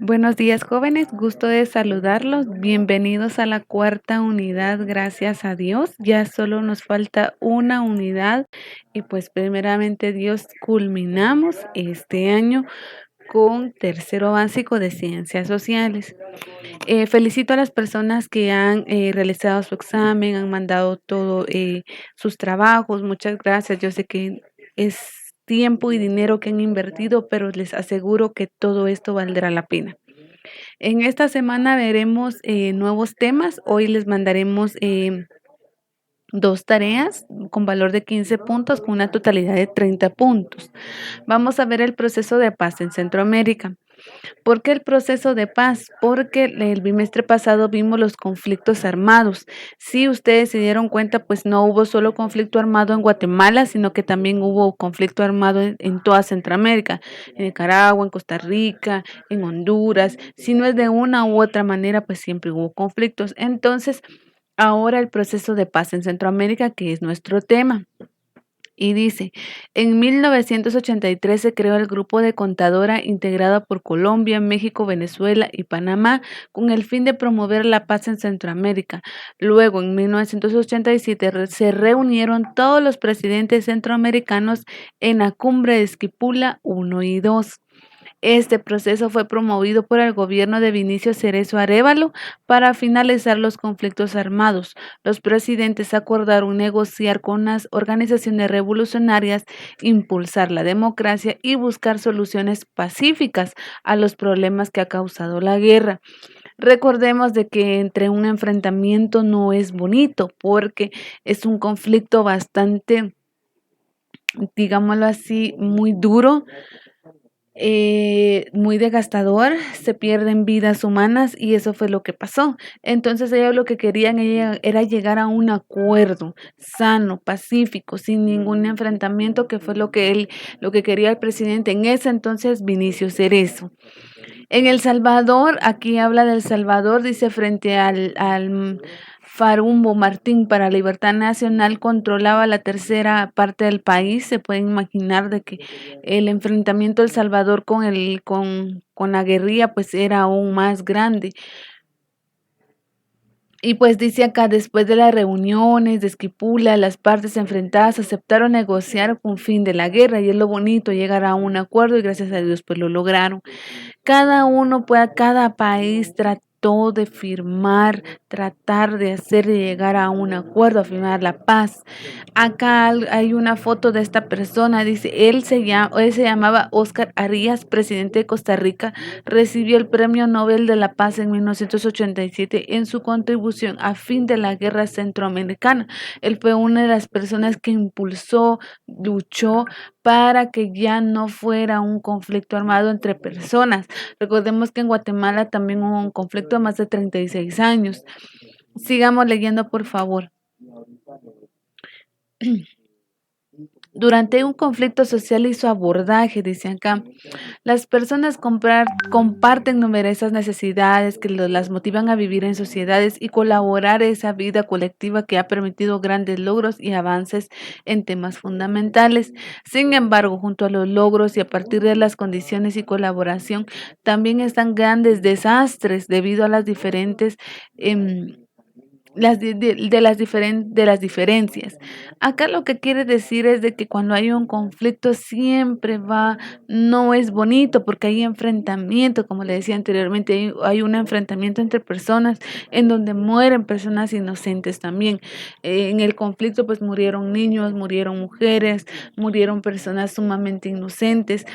Buenos días, jóvenes. Gusto de saludarlos. Bienvenidos a la cuarta unidad, gracias a Dios. Ya solo nos falta una unidad y pues primeramente Dios culminamos este año con tercero básico de ciencias sociales. Felicito a las personas que han realizado su examen, han mandado todo sus trabajos. Muchas gracias. Yo sé que es tiempo y dinero que han invertido, pero les aseguro que todo esto valdrá la pena. En esta semana veremos nuevos temas. Hoy les mandaremos dos tareas con valor de 15 puntos con una totalidad de 30 puntos. Vamos a ver el proceso de paz en Centroamérica. ¿Por qué el proceso de paz? Porque el bimestre pasado vimos los conflictos armados. Si ustedes se dieron cuenta, pues no hubo solo conflicto armado en Guatemala, sino que también hubo conflicto armado en toda Centroamérica, en Nicaragua, en Costa Rica, en Honduras. Si no es de una u otra manera, pues siempre hubo conflictos. Entonces, ahora el proceso de paz en Centroamérica, que es nuestro tema. Y dice, en 1983 se creó el Grupo de Contadora integrado por Colombia, México, Venezuela y Panamá con el fin de promover la paz en Centroamérica. Luego, en 1987 se reunieron todos los presidentes centroamericanos en la cumbre de Esquipula 1 y 2. Este proceso fue promovido por el gobierno de Vinicio Cerezo Arévalo para finalizar los conflictos armados. Los presidentes acordaron negociar con las organizaciones revolucionarias, impulsar la democracia y buscar soluciones pacíficas a los problemas que ha causado la guerra. Recordemos de que entre un enfrentamiento no es bonito porque es un conflicto bastante, digámoslo así, muy duro, muy desgastador, se pierden vidas humanas y eso fue lo que pasó. Entonces ellos lo que querían era llegar a un acuerdo sano, pacífico, sin ningún enfrentamiento, que fue lo que quería el presidente en ese entonces, Vinicio Cerezo. En El Salvador, aquí habla del Salvador, dice frente al Farumbo Martín para Libertad Nacional controlaba la tercera parte del país. Se pueden imaginar de que el enfrentamiento del Salvador con la guerrilla pues era aún más grande. Y pues dice acá, después de las reuniones de Esquipula, las partes enfrentadas aceptaron negociar con fin de la guerra y es lo bonito, llegar a un acuerdo y gracias a Dios pues lo lograron. Cada país trató de firmar, tratar de hacer llegar a un acuerdo, a firmar la paz. Acá hay una foto de esta persona, dice, él se llamaba Óscar Arias, presidente de Costa Rica, recibió el Premio Nobel de la Paz en 1987 en su contribución a fin de la guerra centroamericana. Él fue una de las personas que impulsó, luchó para que ya no fuera un conflicto armado entre personas. Recordemos que en Guatemala también hubo un conflicto de más de 36 años. Sigamos leyendo, por favor. Durante un conflicto social y su abordaje, dice acá, las personas comparten numerosas necesidades que las motivan a vivir en sociedades y colaborar en esa vida colectiva que ha permitido grandes logros y avances en temas fundamentales. Sin embargo, junto a los logros y a partir de las condiciones y colaboración, también están grandes desastres debido a las diferentes de las diferencias. Acá lo que quiere decir es de que cuando hay un conflicto siempre no es bonito porque hay enfrentamiento, como le decía anteriormente, hay un enfrentamiento entre personas en donde mueren personas inocentes también. En el conflicto pues murieron niños, murieron mujeres, murieron personas sumamente inocentes.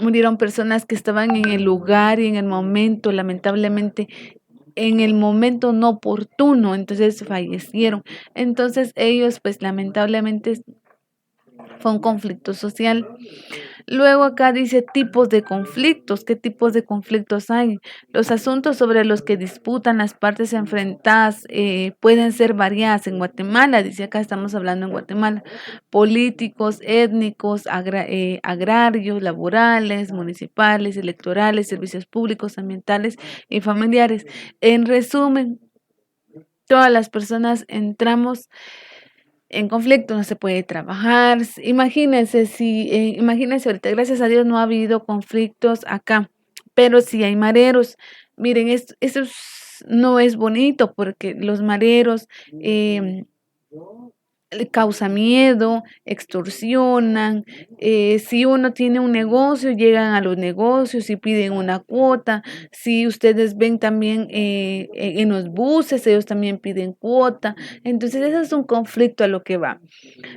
Murieron personas que estaban en el lugar y en el momento, lamentablemente, en el momento no oportuno, entonces fallecieron. Entonces ellos, pues lamentablemente fue un conflicto social. Luego acá dice tipos de conflictos. ¿Qué tipos de conflictos hay? Los asuntos sobre los que disputan las partes enfrentadas pueden ser variadas en Guatemala. Dice acá, estamos hablando en Guatemala. Políticos, étnicos, agrarios, laborales, municipales, electorales, servicios públicos, ambientales y familiares. En resumen, todas las personas entramos en conflicto, no se puede trabajar. Imagínense ahorita, gracias a Dios no ha habido conflictos acá, pero sí hay mareros. Miren, no es bonito porque los mareros em, le causa miedo, extorsionan. Si uno tiene un negocio, llegan a los negocios y piden una cuota. Si ustedes ven también en los buses, ellos también piden cuota. Entonces, eso es un conflicto a lo que va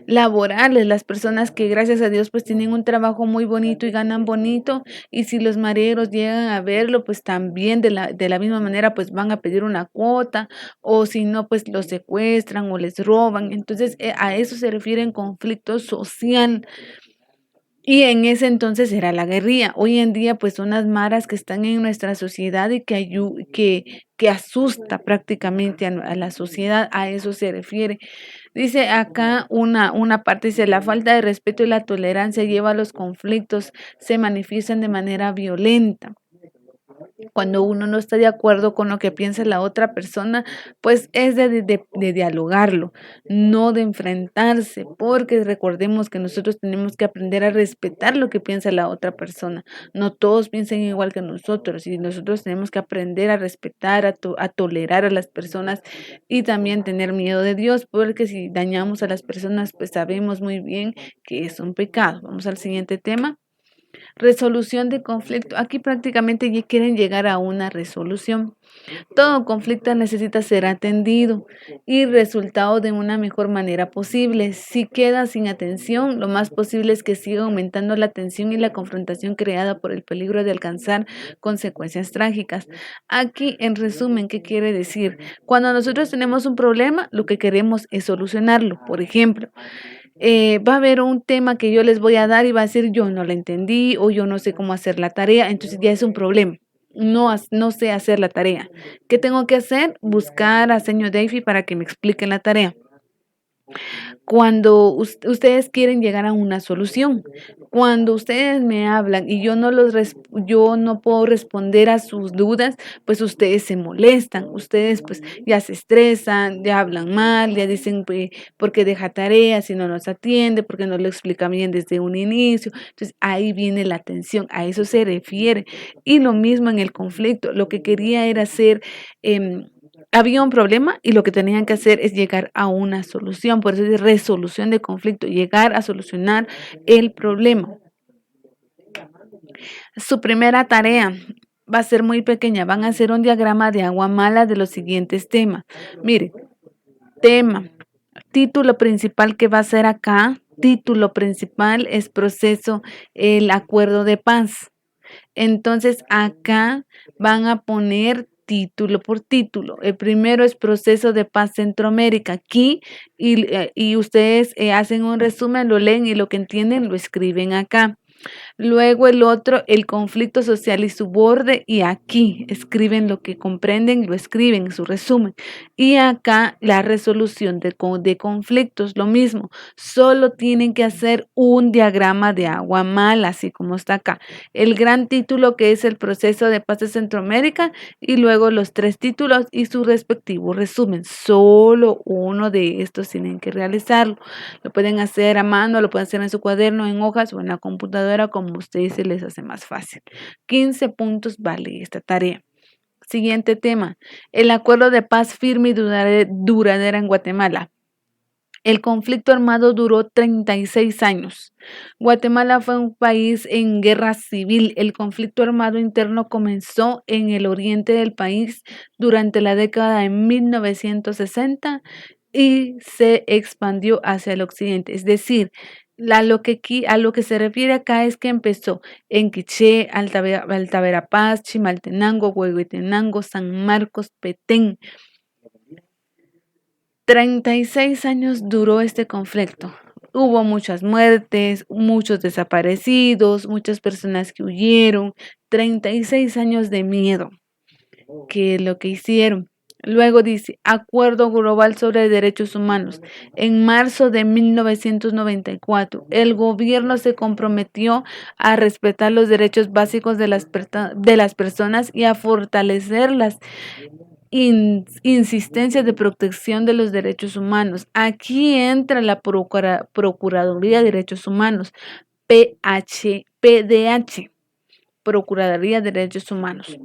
laborales, las personas que gracias a Dios pues tienen un trabajo muy bonito y ganan bonito, y si los mareros llegan a verlo pues también de la misma manera pues van a pedir una cuota, o si no pues los secuestran o les roban. Entonces a eso se refiere en conflicto social. Y en ese entonces era la guerrilla. Hoy en día, pues son las maras que están en nuestra sociedad y que asusta prácticamente a la sociedad. A eso se refiere. Dice acá una parte, dice, la falta de respeto y la tolerancia lleva a los conflictos, se manifiestan de manera violenta. Cuando uno no está de acuerdo con lo que piensa la otra persona, pues es de dialogarlo, no de enfrentarse, porque recordemos que nosotros tenemos que aprender a respetar lo que piensa la otra persona. No todos piensan igual que nosotros, y nosotros tenemos que aprender a respetar, a tolerar a las personas, y también tener miedo de Dios, porque si dañamos a las personas, pues sabemos muy bien que es un pecado. Vamos al siguiente tema. Resolución de conflicto. Aquí prácticamente ya quieren llegar a una resolución. Todo conflicto necesita ser atendido y resultado de una mejor manera posible. Si queda sin atención, lo más posible es que siga aumentando la tensión y la confrontación creada por el peligro de alcanzar consecuencias trágicas. Aquí, en resumen, ¿qué quiere decir? Cuando nosotros tenemos un problema, lo que queremos es solucionarlo. Por ejemplo, va a haber un tema que yo les voy a dar y va a decir yo no lo entendí o yo no sé cómo hacer la tarea, entonces ya es un problema. No sé hacer la tarea. ¿Qué tengo que hacer? Buscar a señor Davy para que me explique la tarea. Cuando ustedes quieren llegar a una solución, cuando ustedes me hablan y yo no puedo responder a sus dudas, pues ustedes se molestan, ustedes pues ya se estresan, ya hablan mal, ya dicen pues, ¿por qué deja tareas si no nos atiende? ¿Por qué no lo explica bien desde un inicio? Entonces ahí viene la tensión, a eso se refiere. Y lo mismo en el conflicto, lo que quería era hacer... había un problema y lo que tenían que hacer es llegar a una solución. Por eso es resolución de conflicto, llegar a solucionar el problema. Su primera tarea va a ser muy pequeña. Van a hacer un diagrama de agua mala de los siguientes temas. Mire, tema, título principal que va a ser acá. Título principal es proceso, el acuerdo de paz. Entonces acá van a poner título por título. El primero es proceso de paz Centroamérica. Aquí y ustedes hacen un resumen, lo leen y lo que entienden lo escriben acá. Luego el otro, el conflicto social y su borde, y aquí escriben lo que comprenden, lo escriben en su resumen. Y acá la resolución de conflictos, lo mismo, solo tienen que hacer un diagrama de agua mala, así como está acá. El gran título que es el proceso de paz de Centroamérica, y luego los 3 títulos y su respectivo resumen. Solo uno de estos tienen que realizarlo. Lo pueden hacer a mano, lo pueden hacer en su cuaderno, en hojas o en la computadora, como a ustedes se les hace más fácil. 15 puntos vale esta tarea. Siguiente tema, el acuerdo de paz firme y duradera en Guatemala. El conflicto armado duró 36 años. Guatemala fue un país en guerra civil. El conflicto armado interno comenzó en el oriente del país durante la década de 1960 y se expandió hacia el occidente. Es decir, a lo que se refiere acá es que empezó en Quiché, Alta Verapaz, Chimaltenango, Huehuetenango, San Marcos, Petén. 36 años duró este conflicto. Hubo muchas muertes, muchos desaparecidos, muchas personas que huyeron. 36 años de miedo, que es lo que hicieron. Luego dice, Acuerdo Global sobre Derechos Humanos. En marzo de 1994, el gobierno se comprometió a respetar los derechos básicos de las personas y a fortalecer las insistencias de protección de los derechos humanos. Aquí entra la Procuraduría de Derechos Humanos, PDH. Procuraduría de Derechos Humanos.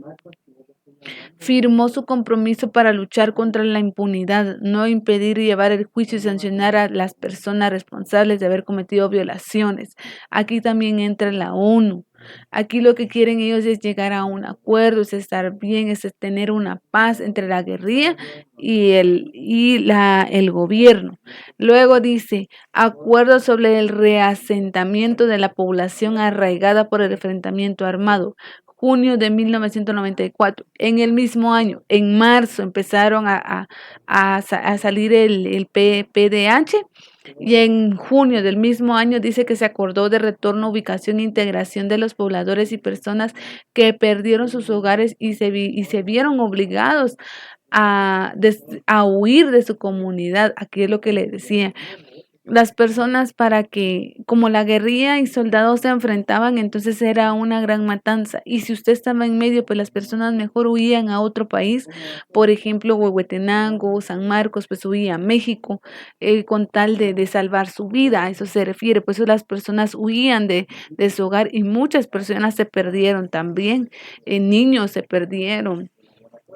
Firmó su compromiso para luchar contra la impunidad, no impedir llevar el juicio y sancionar a las personas responsables de haber cometido violaciones. Aquí también entra la ONU. Aquí lo que quieren ellos es llegar a un acuerdo, es estar bien, es tener una paz entre la guerrilla y el gobierno. Luego dice, acuerdo sobre el reasentamiento de la población arraigada por el enfrentamiento armado. Junio de 1994. En el mismo año, en marzo, empezaron a salir el PDH, y en junio del mismo año dice que se acordó de retorno, ubicación e integración de los pobladores y personas que perdieron sus hogares y se vieron obligados a huir de su comunidad. Aquí es lo que le decía. Las personas para que, como la guerrilla y soldados se enfrentaban, entonces era una gran matanza. Y si usted estaba en medio, pues las personas mejor huían a otro país, por ejemplo, Huehuetenango, San Marcos, pues huía a México, con tal de salvar su vida, a eso se refiere. Pues las personas huían de su hogar y muchas personas se perdieron también, niños se perdieron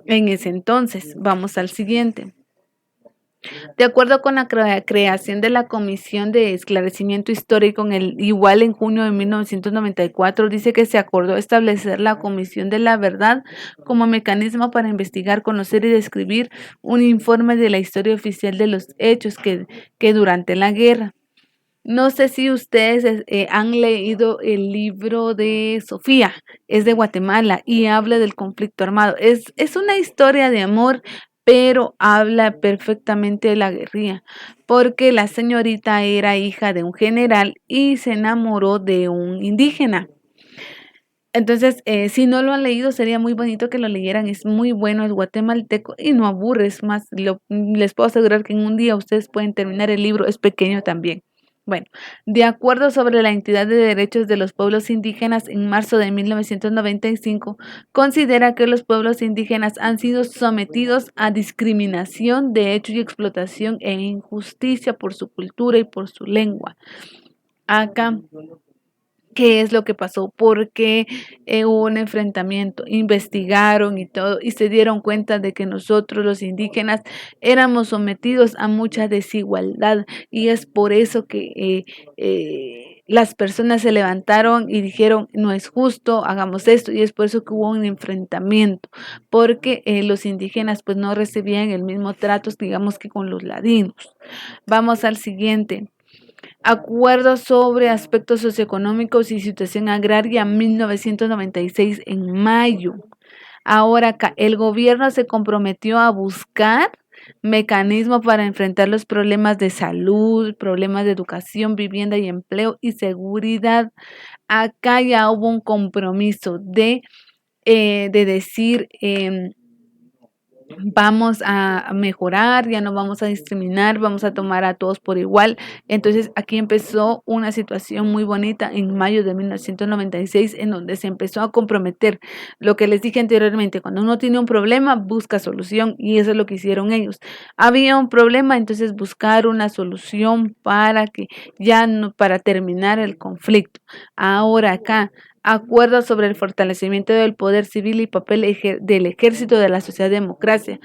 en ese entonces. Vamos al siguiente. De acuerdo con la creación de la Comisión de Esclarecimiento Histórico, igual en junio de 1994, dice que se acordó establecer la Comisión de la Verdad como mecanismo para investigar, conocer y describir un informe de la historia oficial de los hechos que durante la guerra. No sé si ustedes han leído el libro de Sofía, es de Guatemala y habla del conflicto armado. Es una historia de amor, pero habla perfectamente de la guerrilla, porque la señorita era hija de un general y se enamoró de un indígena. Entonces, si no lo han leído, sería muy bonito que lo leyeran. Es muy bueno, es guatemalteco y no aburre. Es más, les puedo asegurar que en un día ustedes pueden terminar el libro. Es pequeño también. Bueno, de acuerdo sobre la entidad de derechos de los pueblos indígenas en marzo de 1995, considera que los pueblos indígenas han sido sometidos a discriminación, de hecho y explotación e injusticia por su cultura y por su lengua. Acá, ¿qué es lo que pasó? Porque hubo un enfrentamiento, investigaron y todo, y se dieron cuenta de que nosotros los indígenas éramos sometidos a mucha desigualdad, y es por eso que las personas se levantaron y dijeron, no es justo, hagamos esto, y es por eso que hubo un enfrentamiento, porque los indígenas pues no recibían el mismo trato, digamos, que con los ladinos. Vamos al siguiente. Acuerdo sobre aspectos socioeconómicos y situación agraria 1996 en mayo. Ahora acá, el gobierno se comprometió a buscar mecanismos para enfrentar los problemas de salud, problemas de educación, vivienda y empleo y seguridad. Acá ya hubo un compromiso de decir, vamos a mejorar, ya no vamos a discriminar, vamos a tomar a todos por igual. Entonces aquí empezó una situación muy bonita en mayo de 1996 en donde se empezó a comprometer lo que les dije anteriormente, cuando uno tiene un problema busca solución, y eso es lo que hicieron ellos. Había un problema, entonces buscar una solución para que ya no, para terminar el conflicto. Ahora acá, acuerdo sobre el fortalecimiento del poder civil y papel del ejército de la sociedad democracia.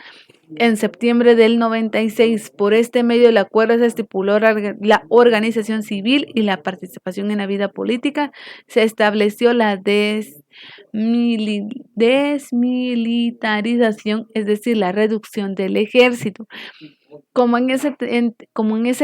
En septiembre del 96, por este medio del acuerdo se estipuló la organización civil y la participación en la vida política. Se estableció la desmilitarización, es decir, la reducción del ejército. Como en ese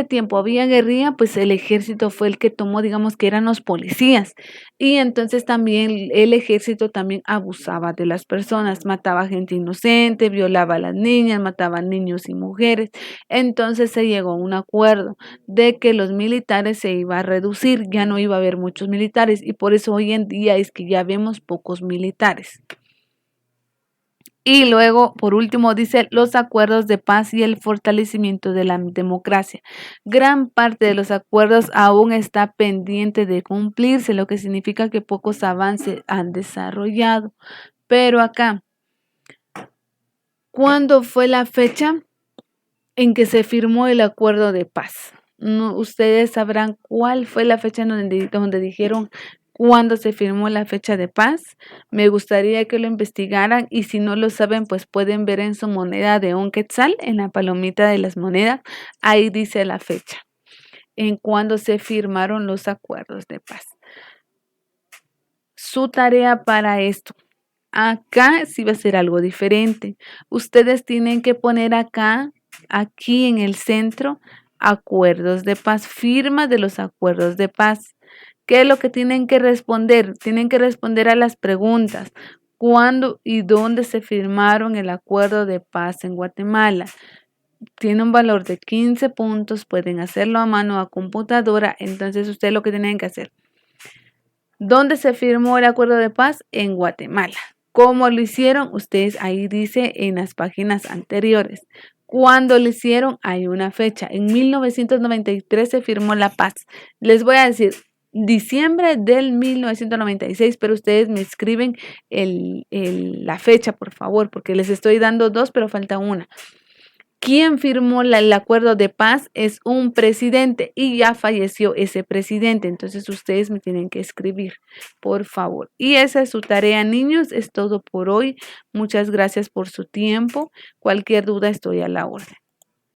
tiempo había guerrilla, pues el ejército fue el que tomó, digamos que eran los policías. Y entonces también el ejército también abusaba de las personas, mataba gente inocente, violaba a las niñas, mataba niños y mujeres. Entonces se llegó a un acuerdo de que los militares se iba a reducir, ya no iba a haber muchos militares, y por eso hoy en día es que ya vemos pocos militares. Y luego, por último, dice los acuerdos de paz y el fortalecimiento de la democracia. Gran parte de los acuerdos aún está pendiente de cumplirse, lo que significa que pocos avances han desarrollado. Pero acá, ¿cuándo fue la fecha en que se firmó el acuerdo de paz? No, ustedes sabrán cuál fue la fecha donde dijeron ¿Cuándo se firmó la fecha de paz? Me gustaría que lo investigaran y si no lo saben, pues pueden ver en su moneda de un quetzal, en la palomita de las monedas, ahí dice la fecha, en cuándo se firmaron los acuerdos de paz. Su tarea para esto, acá sí va a ser algo diferente. Ustedes tienen que poner acá, aquí en el centro, acuerdos de paz, firma de los acuerdos de paz. ¿Qué es lo que tienen que responder? Tienen que responder a las preguntas. ¿Cuándo y dónde se firmaron el acuerdo de paz en Guatemala? Tiene un valor de 15 puntos, pueden hacerlo a mano a computadora, entonces ustedes lo que tienen que hacer. ¿Dónde se firmó el acuerdo de paz? En Guatemala. ¿Cómo lo hicieron? Ustedes ahí dice en las páginas anteriores. ¿Cuándo lo hicieron? Hay una fecha. En 1993 se firmó la paz. Les voy a decir diciembre del 1996, pero ustedes me escriben la fecha, por favor, porque les estoy dando dos, pero falta una. Quien firmó el acuerdo de paz es un presidente y ya falleció ese presidente. Entonces ustedes me tienen que escribir, por favor. Y esa es su tarea, niños. Es todo por hoy. Muchas gracias por su tiempo. Cualquier duda estoy a la orden.